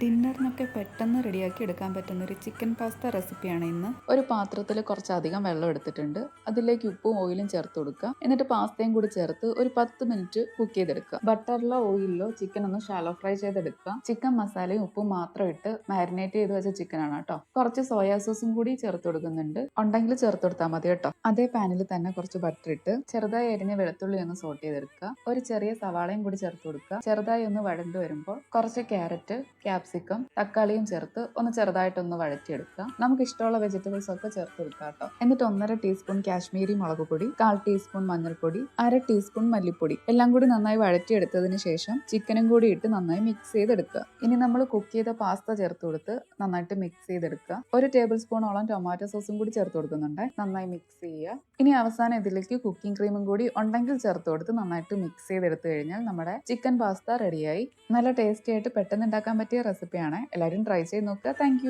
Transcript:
ഡിന്നറിനൊക്കെ പെട്ടെന്ന് റെഡിയാക്കി എടുക്കാൻ പറ്റുന്ന ഒരു ചിക്കൻ പാസ്ത റെസിപ്പിയാണ് ഇന്ന്. ഒരു പാത്രത്തിൽ കുറച്ചധികം വെള്ളം എടുത്തിട്ടുണ്ട്. അതിലേക്ക് ഉപ്പും ഓയിലും ചേർത്ത് കൊടുക്കുക. എന്നിട്ട് പാസ്തയും കൂടി ചേർത്ത് ഒരു 10 മിനിറ്റ് കുക്ക് ചെയ്തെടുക്കുക. ബട്ടറിലോ ഓയിലിലോ ചിക്കൻ ഒന്ന് ഷാലോ ഫ്രൈ ചെയ്തെടുക്കുക. ചിക്കൻ മസാലയും ഉപ്പും മാത്രം ഇട്ട് മാരിനേറ്റ് ചെയ്ത് വെച്ച ചിക്കൻ ആണ് കേട്ടോ. കുറച്ച് സോയാ സോസും കൂടി ചേർത്ത് കൊടുക്കുന്നുണ്ട്. ഉണ്ടെങ്കിൽ ചേർത്ത് കൊടുത്താൽ മതി കേട്ടോ. അതേ പാനിൽ തന്നെ കുറച്ച് ബട്ടർ ഇട്ട് ചെറുതായി അരിഞ്ഞ വെളുത്തുള്ളി ഒന്ന് സോട്ട് ചെയ്തെടുക്കുക. ഒരു ചെറിയ സവാളയും കൂടി ചേർത്ത് കൊടുക്കുക. ചെറുതായി ഒന്ന് വഴണ്ടു വരുമ്പോൾ കുറച്ച് ക്യാരറ്റ്, ക്യാപ്സിക്കം, തക്കാളിയും ചേർത്ത് ഒന്ന് ചെറുതായിട്ടൊന്ന് വഴറ്റിയെടുക്കുക. നമുക്ക് ഇഷ്ടമുള്ള വെജിറ്റബിൾസ് ഒക്കെ ചേർത്ത് കൊടുക്കുക കേട്ടോ. എന്നിട്ട് 1.5 ടീസ്പൂൺ കാശ്മീരി മുളക് പൊടി, 1/4 ടീസ്പൂൺ മഞ്ഞൾപ്പൊടി, 1/2 ടീസ്പൂൺ മല്ലിപ്പൊടി എല്ലാം കൂടി നന്നായി വഴറ്റിയെടുത്തതിന് ശേഷം ചിക്കനും കൂടി ഇട്ട് നന്നായി മിക്സ് ചെയ്തെടുക്കുക. ഇനി നമ്മൾ കുക്ക് ചെയ്ത പാസ്ത ചേർത്ത് കൊടുത്ത് നന്നായിട്ട് മിക്സ് ചെയ്തെടുക്കുക. 1 ടേബിൾ സ്പൂണോളം ടൊമാറ്റോ സോസും കൂടി ചേർത്ത് കൊടുക്കുന്നുണ്ട്. നന്നായി മിക്സ് ചെയ്യുക. ഇനി അവസാനം ഇതിലേക്ക് കുക്കിംഗ് ക്രീമും കൂടി ഉണ്ടെങ്കിൽ ചേർത്ത് കൊടുത്ത് നന്നായിട്ട് മിക്സ് ചെയ്തെടുത്തു കഴിഞ്ഞാൽ നമ്മുടെ ചിക്കൻ പാസ്ത റെഡിയായി. നല്ല ടേസ്റ്റി ആയിട്ട് പെട്ടെന്ന് ഉണ്ടാക്കാൻ പറ്റിയ റെസിപ്പിയാണ്. എല്ലാവരും ട്രൈ ചെയ്ത് നോക്കുക. താങ്ക്